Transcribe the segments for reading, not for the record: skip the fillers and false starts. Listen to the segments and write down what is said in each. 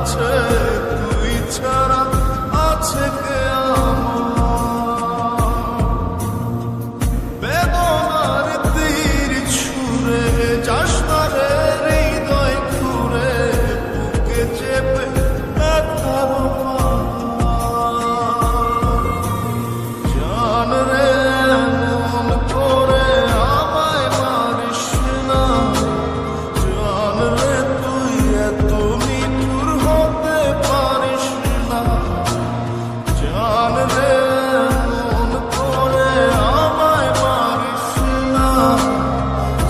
কাছে তুই ছাড়া আছে কে বেদনার তীর ছুঁড়ে যাস না রে হৃদয় খুঁড়ে বুকে চেপে ব্যথার জান রে মন করে আমায় মারিস না জান রে তুই এত নিঠুর হতে পারিস না জান রে মন করে আমায় মারিস না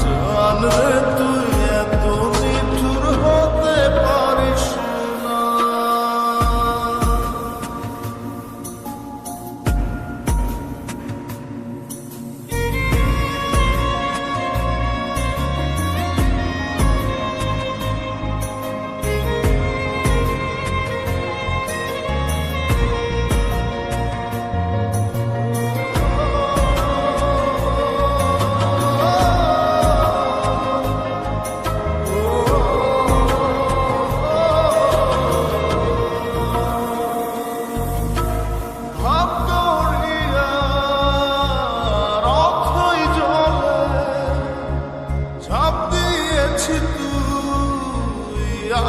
জান রে তুই এত নিঠুর হতে পারিস না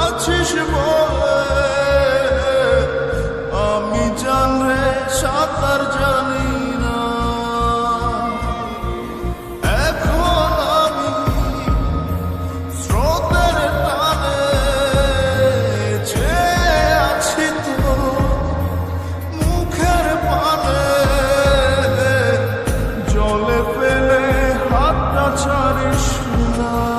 আছিস বলে আমি জান রে সাঁতার জানি না এখন আমি স্রোতের টানে চেয়ে আছি তো মুখের পানে জলে ফেলে হাতটা ছাড়িস না